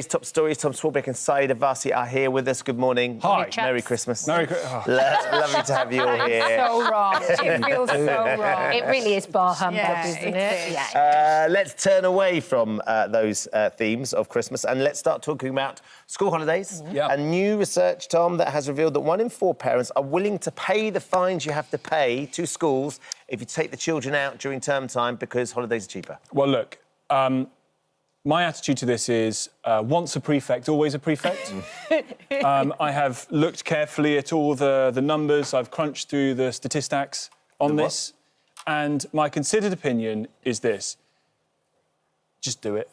today's top stories. Tom and Sayeeda Vasi are here with us. Good morning. Hi. Merry Christmas. Merry Christmas. Lovely to have you all here. So wrong. It feels so wrong. It really is bar humbug, isn't it? Yeah. Let's turn away from those themes of Christmas and let's start talking about school holidays. Yeah. A new research, Tom, that has revealed that 1 in 4 parents are willing to pay the fines you have to pay to schools if you take the children out during term time because holidays are cheaper. Well, look, my attitude to this is once a prefect, always a prefect. I have looked carefully at all the numbers. I've crunched through the statistics on this. And my considered opinion is this. Just do it.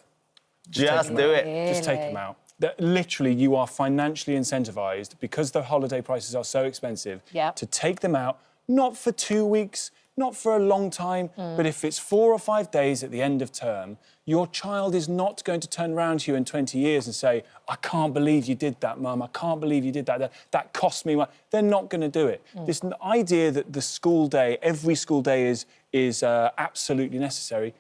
Just do it. Just take them out. Literally, you are financially incentivised, because the holiday prices are so expensive, to take them out, not for 2 weeks, not for a long time, but if it's 4 or 5 days at the end of term, your child is not going to turn around to you in 20 years and say, I can't believe you did that, Mum, I can't believe you did that, that cost me... They're not going to do it. This idea that the school day, every school day is absolutely necessary,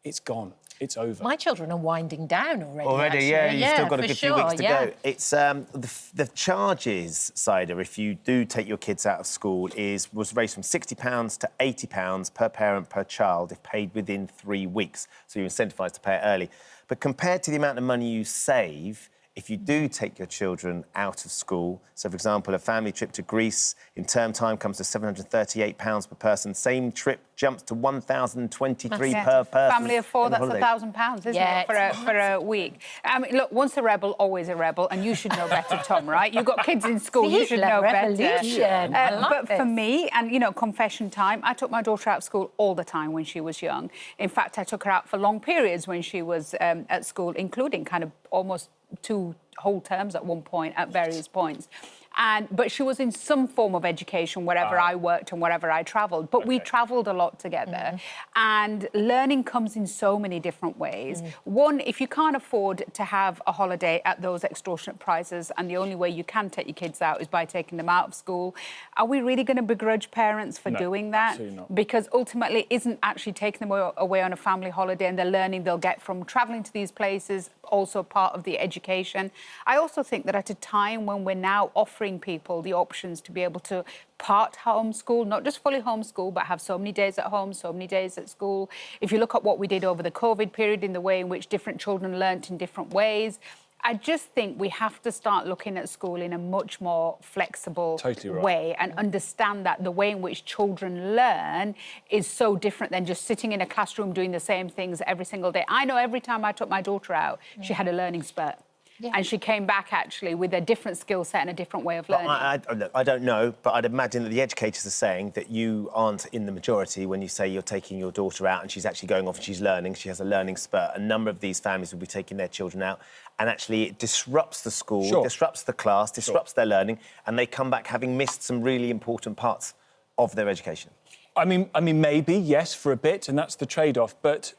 it's gone. It's over. My children are winding down already. Already, yeah. You've still got a good few weeks to go. It's the charges, Sayeeda, if you do take your kids out of school, was raised from £60 to £80 per parent per child if paid within 3 weeks. So you're incentivised to pay it early. But compared to the amount of money you save if you do take your children out of school, so, for example, a family trip to Greece in term time comes to £738 per person. Same trip jumps to £1,023 per person. Family of 4, that's £1,000, isn't it, for a week? I mean, look, once a rebel, always a rebel, and you should know better, Tom, right? You've got kids in school, you should know better. But for me, and, you know, confession time, I took my daughter out of school all the time when she was young. In fact, I took her out for long periods when she was at school, including kind of almost 2 whole terms at one point, at various points. But she was in some form of education wherever I worked and wherever I travelled. But we travelled a lot together. And learning comes in so many different ways. One, if you can't afford to have a holiday at those extortionate prices and the only way you can take your kids out is by taking them out of school, are we really going to begrudge parents for doing that? Absolutely not. Because ultimately it isn't actually taking them away on a family holiday and the learning they'll get from travelling to these places, also part of the education. I also think that at a time when we're now offering people the options to be able to part homeschool, not just fully homeschool, but have so many days at home, so many days at school. If you look at what we did over the COVID period in the way in which different children learnt in different ways, I just think we have to start looking at school in a much more flexible way and understand that the way in which children learn is so different than just sitting in a classroom doing the same things every single day. I know every time I took my daughter out, she had a learning spurt. And she came back, actually, with a different skill set and a different way of learning. I don't know, but I'd imagine that the educators are saying that you aren't in the majority when you say you're taking your daughter out and she's actually going off and she's learning, she has a learning spurt. A number of these families will be taking their children out and actually it disrupts the school, disrupts the class, disrupts their learning, and they come back having missed some really important parts of their education. I mean, maybe, yes, for a bit, and that's the trade-off, but...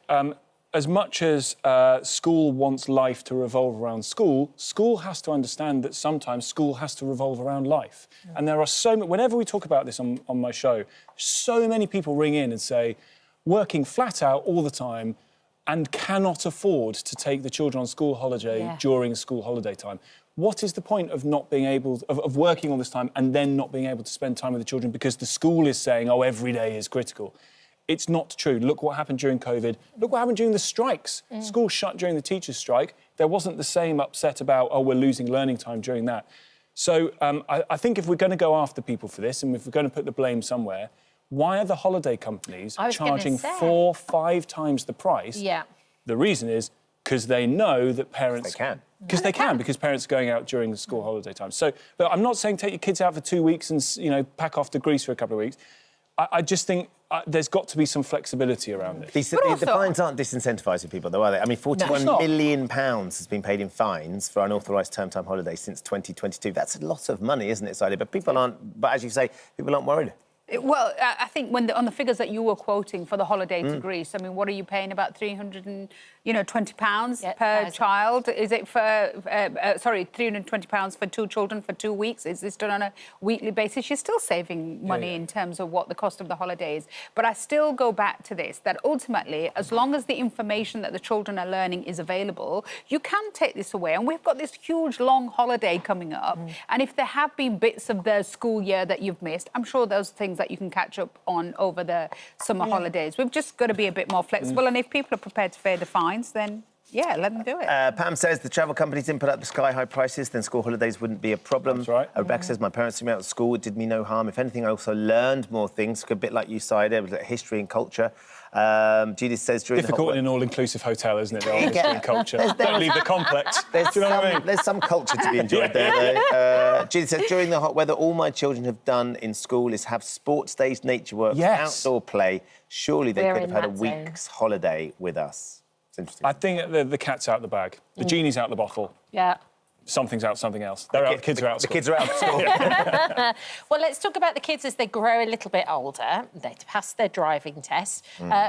as much as school wants life to revolve around school, school has to understand that sometimes school has to revolve around life. And there are so many... Whenever we talk about this on my show, so many people ring in and say, working flat out all the time and cannot afford to take the children on school holiday during school holiday time. What is the point of not being able... of working all this time and then not being able to spend time with the children because the school is saying, oh, every day is critical? It's not true. Look what happened during COVID. Look what happened during the strikes. Schools shut during the teachers' strike. There wasn't the same upset about, oh, we're losing learning time during that. So I think if we're going to go after people for this and if we're going to put the blame somewhere, why are the holiday companies charging 4, 5 times the price? The reason is because they know that parents... They can. Because they can, because parents are going out during the school holiday time. So, but I'm not saying take your kids out for 2 weeks and, you know, pack off to Greece for a couple of weeks. I just think there's got to be some flexibility around this. The fines aren't disincentivising people, though, are they? I mean, £41 million has been paid in fines for unauthorised term-time holidays since 2022. That's a lot of money, isn't it, Sayeeda? But people aren't... But as you say, people aren't worried. Well, I think on the figures that you were quoting for the holiday to Greece, I mean, what are you paying? About £320 per child? Is it for, £320 for 2 children for 2 weeks? Is this done on a weekly basis? You're still saving money in terms of what the cost of the holiday is. But I still go back to this, that ultimately, as long as the information that the children are learning is available, you can take this away. And we've got this huge, long holiday coming up. And if there have been bits of the school year that you've missed, I'm sure those things that you can catch up on over the summer holidays. We've just got to be a bit more flexible, and if people are prepared to pay the fines, then yeah, let them do it. Pam says the travel companies didn't put up the sky-high prices, then school holidays wouldn't be a problem. That's right. Rebecca says my parents took me out of school. It did me no harm. If anything, I also learned more things, a bit like you, Sayeeda, with history and culture. Judith says during difficult in an all-inclusive hotel, isn't it? The history and culture. Don't leave the complex. Do you know what I mean? There's some culture to be enjoyed there, though. Judith says during the hot weather, all my children have done in school is have sports days, nature work, outdoor play. Surely they could have had a week's holiday with us. It's interesting. I think the cat's out the bag. The genie's out the bottle. Yeah. Something's out something else. The kids are out of school. The kids are out of school. Well, let's talk about the kids as they grow a little bit older. They pass their driving test.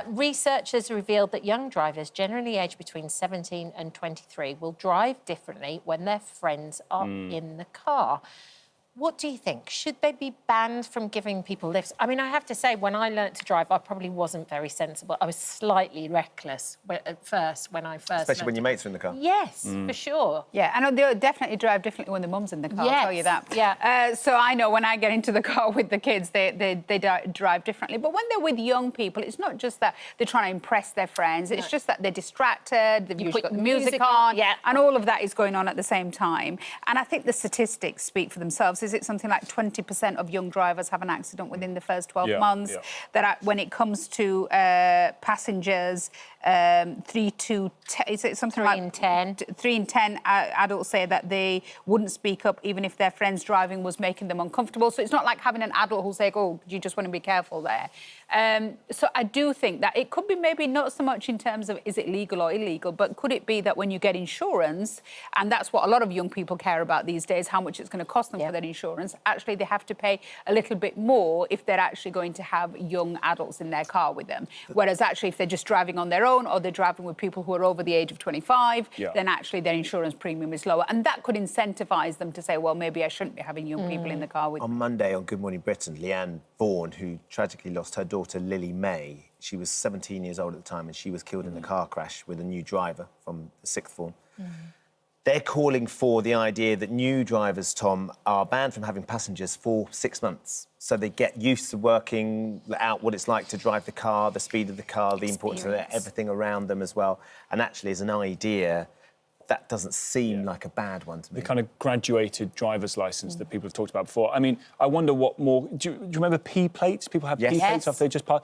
Researchers revealed that young drivers, generally aged between 17 and 23, will drive differently when their friends are in the car. What do you think? Should they be banned from giving people lifts? I mean, I have to say, when I learnt to drive, I probably wasn't very sensible. I was slightly reckless at first, when I first Especially when your mates are in the car. Yes, for sure. Yeah, and they'll definitely drive differently when the mum's in the car, I'll tell you that. Yeah. So I know when I get into the car with the kids, they drive differently. But when they're with young people, it's not just that they're trying to impress their friends. It's just that they're distracted, they've usually got the music on, and all of that is going on at the same time. And I think the statistics speak for themselves. Is it something like 20% of young drivers have an accident within the first 12 months? Yeah. That when it comes to passengers, 3 to 10, is it something 3 in 10? 3 in 10 adults say that they wouldn't speak up even if their friend's driving was making them uncomfortable. So it's not like having an adult who'll say, oh, you just want to be careful there. So I do think that it could be maybe not so much in terms of is it legal or illegal, but could it be that when you get insurance, and that's what a lot of young people care about these days, how much it's going to cost them for their insurance, actually they have to pay a little bit more if they're actually going to have young adults in their car with them. Whereas actually if they're just driving on their own or they're driving with people who are over the age of 25, then actually their insurance premium is lower. And that could incentivise them to say, well, maybe I shouldn't be having young people in the car with me. On Monday on Good Morning Britain, Leanne Vaughan, who tragically lost her daughter Lily May, she was 17 years old at the time and she was killed in a car crash with a new driver from the sixth form. They're calling for the idea that new drivers, Tom, are banned from having passengers for 6 months. So they get used to working out what it's like to drive the car, the speed of the car, the importance of everything around them as well. And actually, as an idea, that doesn't seem like a bad one to me. The kind of graduated driver's licence that people have talked about before. I mean, I wonder what more... Do you remember P plates? People have P plates after they just pass.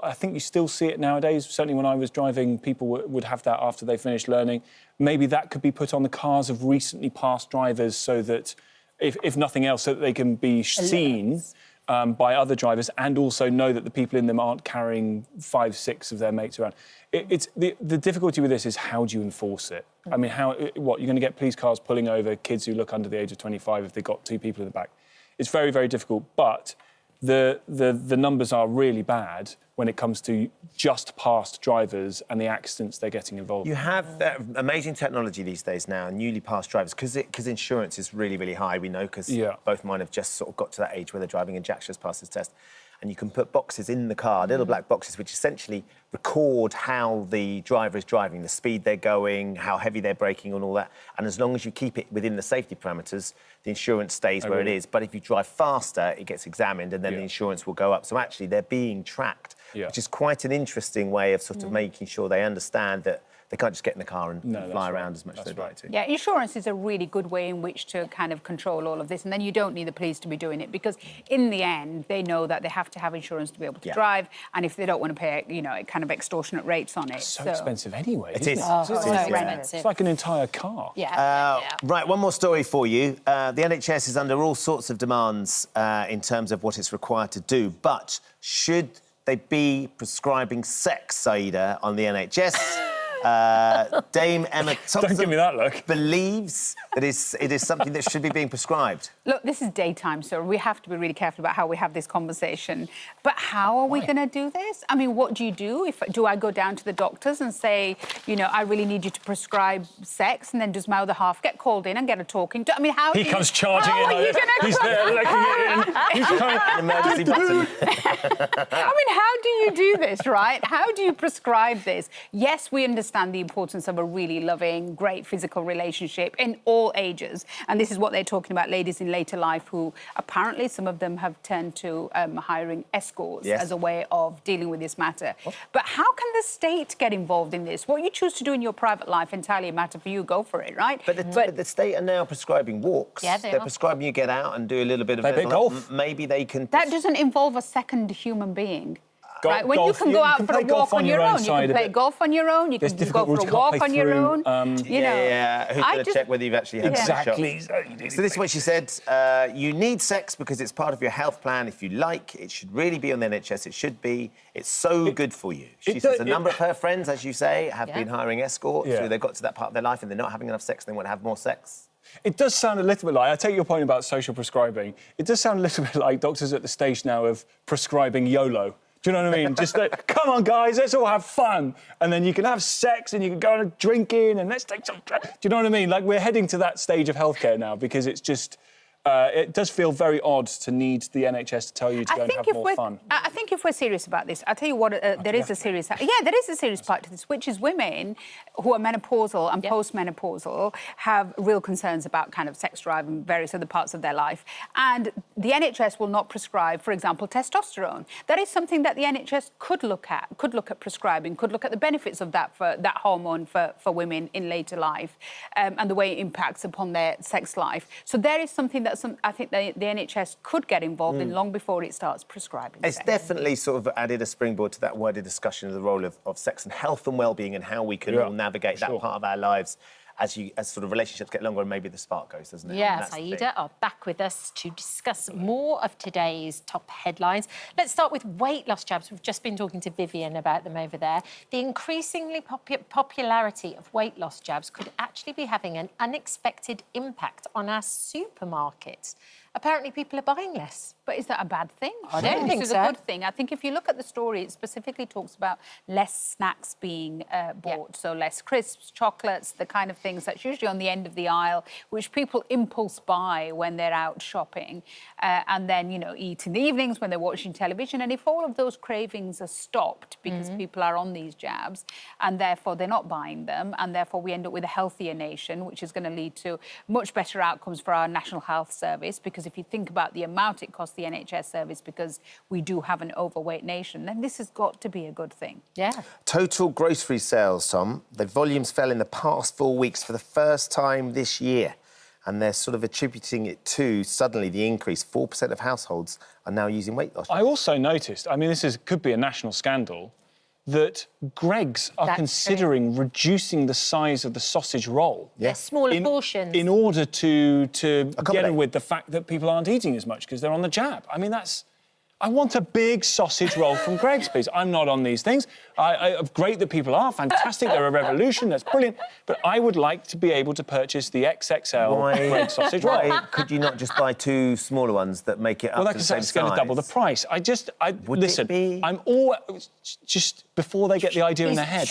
I think you still see it nowadays. Certainly when I was driving, people would have that after they finished learning. Maybe that could be put on the cars of recently passed drivers so that, if nothing else, so that they can be seen by other drivers and also know that the people in them aren't carrying 5, 6 of their mates around. It's the difficulty with this is how do you enforce it? I mean, you're going to get police cars pulling over kids who look under the age of 25 if they've got 2 people in the back. It's very, very difficult, but the numbers are really bad when it comes to just passed drivers and the accidents they're getting involved in. You have amazing technology these days now, newly passed drivers, because insurance is really, really high, we know, because both mine have just sort of got to that age where they're driving and Jack's just passed his test. And you can put boxes in the car, little black boxes, which essentially record how the driver is driving, the speed they're going, how heavy they're braking and all that. And as long as you keep it within the safety parameters, the insurance stays where it is. But if you drive faster, it gets examined and then the insurance will go up. So actually, they're being tracked, which is quite an interesting way of sort of making sure they understand that they can't just get in the car and fly around as much as they'd like to. Yeah, insurance is a really good way in which to kind of control all of this, and then you don't need the police to be doing it because, in the end, they know that they have to have insurance to be able to drive, and if they don't want to pay, kind of extortionate rates on it. It's so expensive anyway, It is. Oh, so expensive. It's like an entire car. Right, one more story for you. The NHS is under all sorts of demands in terms of what it's required to do, but should they be prescribing sex, Sayeeda, on the NHS? Dame Emma Thompson Don't give me that look. believes that it is something that should be being prescribed. Look, this is daytime, so we have to be really careful about how we have this conversation. But how are we going to do this? I mean, what do you do? Do I go down to the doctors and say, you know, I really need you to prescribe sex, and then does my other half get called in and get a talking to? I mean, how? He comes charging in. How are you going to? He's there licking it in. He's coming. An emergency button. I mean, how do you do this, right? How do you prescribe this? Yes, we understand the importance of a really loving, great physical relationship in all ages. And this is what they're talking about, ladies in later life who apparently some of them have turned to hiring escorts as a way of dealing with this matter. But how can the state get involved in this? What you choose to do in your private life entirely a matter for you, go for it, right? But the state are now prescribing walks. Yeah, they're prescribing you get out and do a little bit of golf. Maybe they can... That doesn't involve a second human being. Right? When golf, you can go out can for a play golf walk on your own, you can play it. golf on your own, you can There's go for a difficult walk rules on your own. Who's going to check whether you've actually had Exactly. So this is what she said. You need sex because it's part of your health plan. If you like, it should really be on the NHS. It should be. It's so good for you. She says a number of her friends, as you say, have been hiring escorts who they've got to that part of their life and they're not having enough sex and they want to have more sex. It does sound a little bit like, I take your point about social prescribing, it does sound a little bit like doctors at the stage now of prescribing YOLO. Do you know what I mean? Just like, come on, guys, let's all have fun. And then you can have sex and you can go and drinking and let's take some... Do you know what I mean? Like, we're heading to that stage of healthcare now because it's just... it does feel very odd to need the NHS to tell you to go and have more fun. I think if we're serious about this, I'll tell you what, there is a serious part to this, which is women who are menopausal and postmenopausal have real concerns about kind of sex drive and various other parts of their life. And the NHS will not prescribe, for example, testosterone. That is something that the NHS could look at prescribing, could look at the benefits of that hormone for women in later life and the way it impacts upon their sex life. So there is something that I think the NHS could get involved in long before it starts prescribing It's sex. definitely sort of added a springboard to that wider discussion of the role of sex and health and well-being and how we can all navigate that part of our lives as sort of relationships get longer and maybe the spark goes, doesn't it? Yeah, Sayeeda are back with us to discuss more of today's top headlines. Let's start with weight loss jabs. We've just been talking to Vivian about them over there. The increasingly popularity of weight loss jabs could actually be having an unexpected impact on our supermarkets. Apparently, people are buying less. But is that a bad thing? I don't think This is so. a good thing. I think if you look at the story, it specifically talks about less snacks being bought. So less crisps, chocolates, the kind of things that's usually on the end of the aisle, which people impulse buy when they're out shopping and then, you know, eat in the evenings when they're watching television. And if all of those cravings are stopped because people are on these jabs and therefore they're not buying them and therefore we end up with a healthier nation, which is going to lead to much better outcomes for our National Health Service, because if you think about the amount it costs the NHS service because we do have an overweight nation, then this has got to be a good thing. Yeah. Total grocery sales, Tom, the volumes fell in the past 4 weeks for the first time this year. And they're sort of attributing it to, suddenly, the increase. 4% of households are now using weight loss. I also noticed, I mean, could be a national scandal, that Greggs are considering reducing the size of the sausage roll. Yes, smaller portions. In order to get in with the fact that people aren't eating as much because they're on the jab. I mean, I want a big sausage roll from Greggs, please. I'm not on these things. Great that people are, fantastic, they're a revolution, that's brilliant. But I would like to be able to purchase the XXL Greggs sausage roll. Why could you not just buy 2 smaller ones that make it up to the same size? Well, that's going to double the price. Listen, I'm always... Just before they get the idea in their head,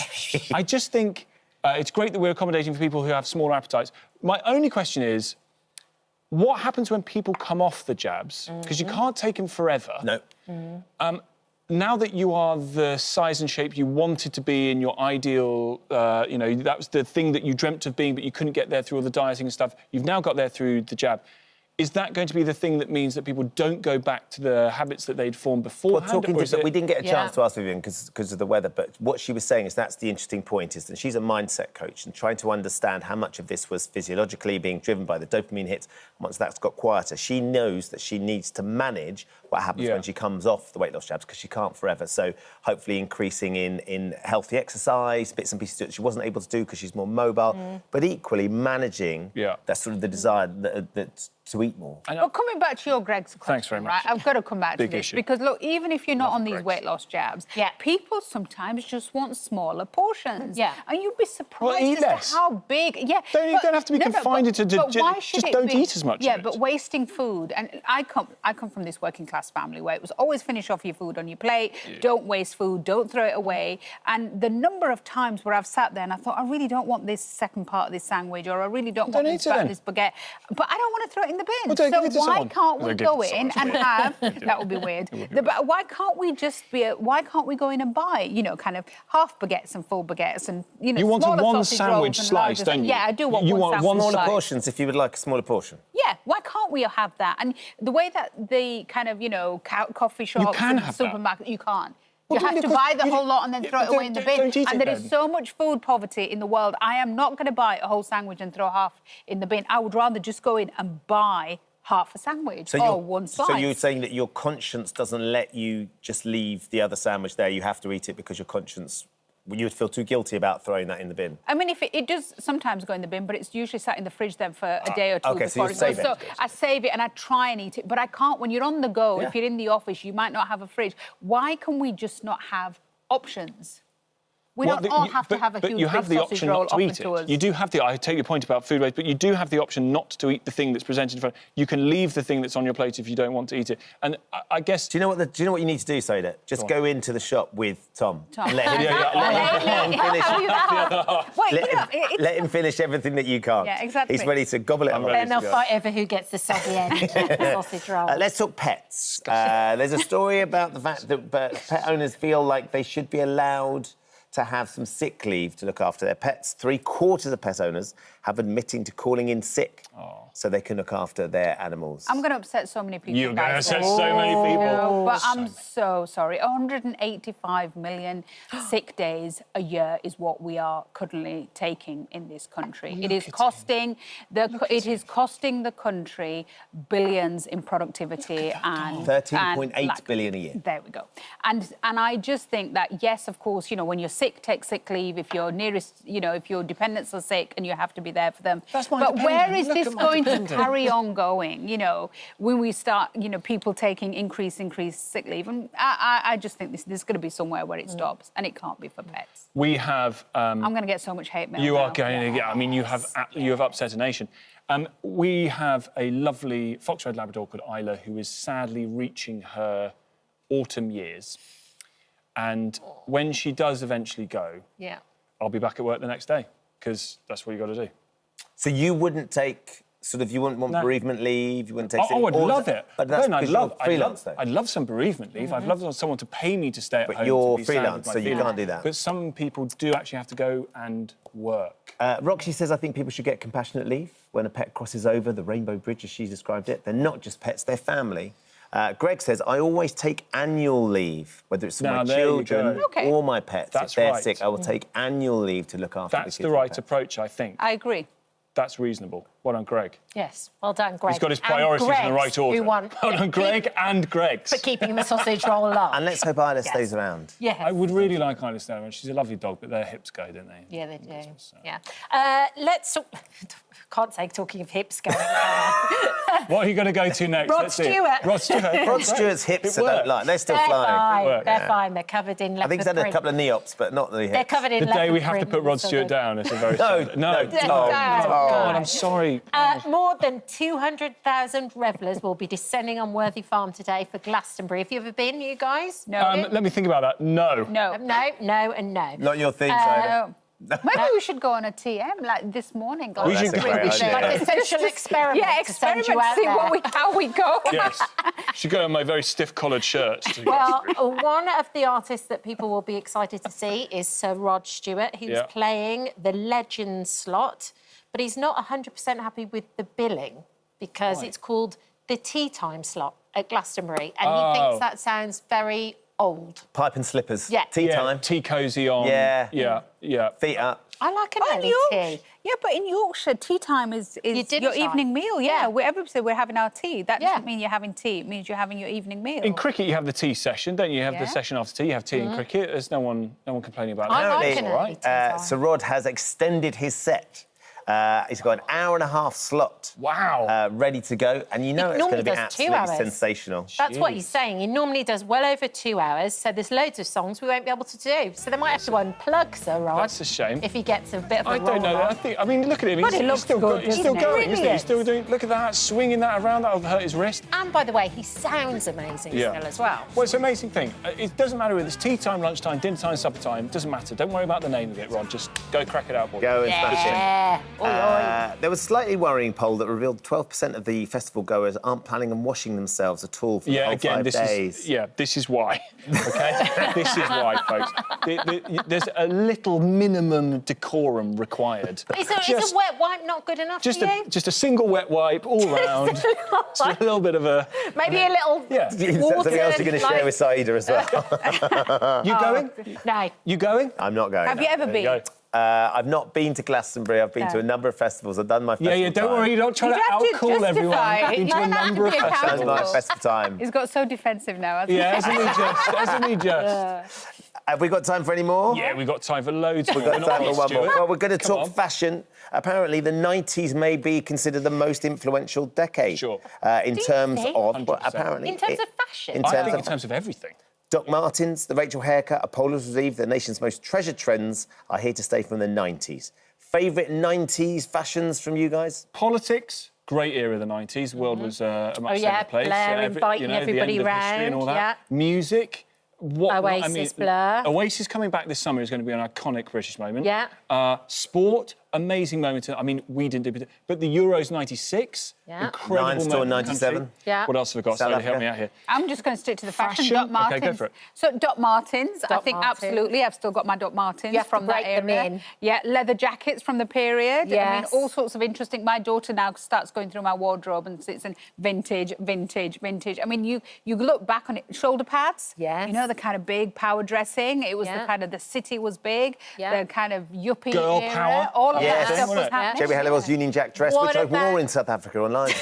I just think it's great that we're accommodating for people who have smaller appetites. My only question is, what happens when people come off the jabs? Because you can't take them forever. No. Now that you are the size and shape you wanted to be in your ideal, you know, that was the thing that you dreamt of being, but you couldn't get there through all the dieting and stuff. You've now got there through the jab. Is that going to be the thing that means that people don't go back to the habits that they'd formed beforehand? Well, we didn't get a chance to ask Vivian because of the weather, but what she was saying is that's the interesting point, is that she's a mindset coach and trying to understand how much of this was physiologically being driven by the dopamine hits. Once that's got quieter, she knows that she needs to manage what happens when she comes off the weight loss jabs, because she can't forever. So hopefully increasing in healthy exercise, bits and pieces that she wasn't able to do because she's more mobile, but equally managing that sort of the desire that to eat more. Well, coming back to your Greg's question, Thanks very much. right? I've got to come back Big to this issue. because look, even if you're not on these Greg's. weight loss jabs, people sometimes just want smaller portions. Yeah. And you'd be surprised eat as less. to how big. Yeah. You don't have to be confined to but why should just it don't be, eat as much. Yeah, of it. but wasting food, and I come from this working class family where it was always finish off your food on your plate, don't waste food, don't throw it away. And the number of times where I've sat there and I thought, I really don't want this second part of this sandwich, or I really don't want this part of this baguette, but I don't want to throw it in the bin. Well, don't give it to why someone. can't we go give it to in someone. and have? That would be weird. But why can't we just be? Why can't we go in and buy? You know, kind of half baguettes and full baguettes, and you know, You want smaller one sausage sandwich rolls and slice, larger don't you? Yeah, I do want You one want sandwich one Smaller slice. portions if you would like a smaller portion. Yeah, why can't we have that? And the way that the kind of, you know, coffee shops can and have that. supermarkets, you can't. Well, You have to buy the whole lot and then throw it away in the bin. don't eat And it there is then. so much food poverty in the world. I am not going to buy a whole sandwich and throw half in the bin. I would rather just go in and buy half a sandwich or one slice. So you're saying that your conscience doesn't let you just leave the other sandwich there. You have to eat it because your conscience... You would feel too guilty about throwing that in the bin. I mean, if it does sometimes go in the bin, but it's usually sat in the fridge then for a day or two okay, so before you it save goes. it. So I save it and I try and eat it, but I can't. When you're on the go, if you're in the office, you might not have a fridge. Why can we just not have options? We don't all have to have a huge you have big the sausage option roll not to offered eat to us. it. You do have the. I take your point about food waste, but you do have the option not to eat the thing that's presented in front. You can leave the thing that's on your plate if you don't want to eat it. And I guess. Do you know what you need to do, Sayeeda? Just go into the shop with Tom. Tom. Let him finish everything that you can't. Yeah, exactly. He's ready to gobble it up. Then they'll fight over who gets the soggy end sausage roll. Let's talk pets. There's a story about the fact that pet owners feel like they should be allowed to have some sick leave to look after their pets. 3/4 of pet owners have admitting to calling in sick so they can look after their animals. I'm going to upset so many people. You're going to guys. upset so many people. But I'm so sorry. 185 million sick days a year is what we are currently taking in this country. It is costing the country billions in productivity and 13.8 billion a year. There we go. And I just think that yes, of course, you know, when you're sick, take sick leave. If your nearest, you know, if your dependents are sick and you have to be there for them. That's my but where dependent. is Look this at my going dependent. to carry on going? You know, when we start, you know, people taking increased sick leave, and I just think this is going to be somewhere where it stops, and it can't be for pets. We have. I'm going to get so much hate mail. You now. are going to get. I mean, you have upset a nation. We have a lovely fox red Labrador called Isla who is sadly reaching her autumn years, and when she does eventually go, I'll be back at work the next day because that's what you got to do. So you wouldn't take you wouldn't want bereavement leave. You wouldn't take. Oh, I'd love it. But that's I'd because love you're freelance, though. I'd love some bereavement leave. I'd love someone to pay me to stay at home. But you're to be sad with freelance, my so you feelings. can't do that. But some people do actually have to go and work. Roxy says, I think people should get compassionate leave when a pet crosses over the rainbow bridge, as she described it. They're not just pets, they're family. Greg says, I always take annual leave, whether it's for my children or my pets. That's if they're right. sick, I will take annual leave to look after the That's kids the and right pets. approach, I think. I agree. That's reasonable. Well done, Greg. Yes, well done, Greg. He's got his priorities in the right order. Well done, Greg and Greg's. For keeping the sausage roll alive. And let's hope Isla stays around. Yes. I would really like Isla to stay around. She's a lovely dog, but their hips go, don't they? Yeah, they do. Yeah. Let's talk... Can't say talking of hips going. What are you going to go to next? Rod Stewart. Rod Stewart. Rod Stewart's hips, I don't like. They're still They're flying. fine. They're fine. They're covered in leopard I think he's had a print. couple of knee-ops, but not the hips. They're covered in The leopard day we have to print, put Rod so Stewart they're- down is a very No, sad... No. no. God, I'm sorry. More than 200,000 revellers will be descending on Worthy Farm today for Glastonbury. Have you ever been, you guys? No. Let me think about that. No. No. No, and no. Not your thing, Sayeeda. No. Maybe we should go on a TM like this morning. We should That's a go. great idea. Like a social experiment. Yeah, to send experiment you out to see there. how we go. Yes. Should go in my very stiff collared shirt. Well, one of the artists that people will be excited to see is Sir Rod Stewart. He was playing the Legends slot, but he's not 100% happy with the billing because it's called the tea time slot at Glastonbury, and he thinks that sounds very old. Pipe and slippers. Yeah. Tea time. Tea cosy on. Yeah. Yeah. Feet up. I like an Oh, early tea. Yeah, but in Yorkshire, tea time is dinner your time. evening meal. Yeah, everybody say we're having our tea. That Yeah. doesn't mean you're having tea. It means you're having your evening meal. In cricket, you have the tea session, don't you? You have the session after tea. You have tea in cricket. There's no one complaining about that. I like Apparently, an early tea time. Sir Rod has extended his set He's got an hour-and-a-half slot. Wow. Ready to go. And you know it's going to be absolutely sensational. That's what he's saying. He normally does well over 2 hours, so there's loads of songs we won't be able to do. So they might have to unplug Sir Rod. That's a shame. If he gets a bit of a I don't know. I mean, look at him. He's still going, isn't he? He's still doing... Look at that, swinging that around. That'll hurt his wrist. And, by the way, he sounds amazing still as well. Well, it's an amazing thing. It doesn't matter whether it's tea time, lunchtime, dinner time, supper time. It doesn't matter. Don't worry about the name of it, Rod. Just go crack it out, boy. Go and smash it. There was a slightly worrying poll that revealed 12% of the festival goers aren't planning on washing themselves at all for the whole 5 days. This is why, OK? This is why, folks. There's a little minimum decorum required. Is a wet wipe not good enough for you? Just a single wet wipe all round. Just a little bit of a... Maybe a little water. Something else you're going to share with Sayeeda as well. You going? No. You going? I'm not going. Have you ever been? I've not been to Glastonbury. I've been to a number of festivals. I've done my festival Yeah, don't worry. You don't try to out-cool everyone. I've been to a number of festivals. I've done my festival time. He's got so defensive now, hasn't he? Yeah, hasn't he just? Have we got time for any more? Yeah, we've got time for loads more. We've got time for one more. Well, we're going to talk fashion. Apparently, the 90s may be considered the most influential decade. Sure. In terms of... 100%. Well, apparently... In terms of fashion? I think in terms of everything. Doc Martens, the Rachel haircut, Apollo's Relief, the nation's most treasured trends are here to stay from the 90s. Favourite 90s fashions from you guys? Politics, great era, the 90s. The world was a much safer place. Blair inviting everybody round. And all that. Music. Oasis, Blur. Oasis coming back this summer is going to be an iconic British moment. Yeah. Sport, amazing moment. I mean, we didn't do it, but the Euros '96, incredible Nine still moment. 97. Yeah. What else have we got? South Sorry, help Africa. me out here. I'm just going to stick to the fashion. Fashion? Doc Martens. OK, go for it. So Doc Martens, I think Martens. absolutely. I've still got my Doc Martens You have from to that break them area. in. Yeah, leather jackets from the period. Yes. I mean, all sorts of interesting. My daughter now starts going through my wardrobe and it's in vintage. I mean, you look back on it, shoulder pads. Yes. You know, the kind of big power dressing. It was the kind of, the city was big. Yeah. The kind of yuppie Girl era. power. All of Yes. that stuff was happening. Jamie Halliwell's Union Jack dress, What which I about- wore in South Africa online.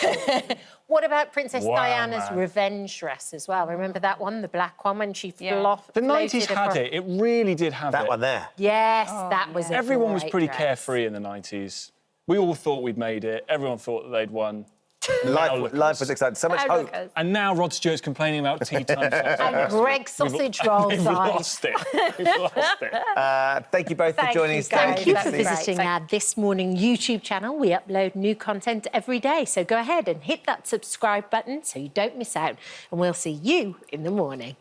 What about Princess Wow, Diana's man. revenge dress as well? Remember that one, the black one, when she flopped? The 90s had it. It really did have That it. one there. Yes, that was it. Everyone was pretty carefree in the 90s. We all thought we'd made it. Everyone thought that they'd won. Life was exciting. So much hope. And now Rod Stewart's complaining about tea time. And Greg sausage rolls. We've lost it. We've lost it. Thank you both for joining us. Thank you for Good to see visiting our This Morning YouTube channel. We upload new content every day, so go ahead and hit that subscribe button so you don't miss out. And we'll see you in the morning.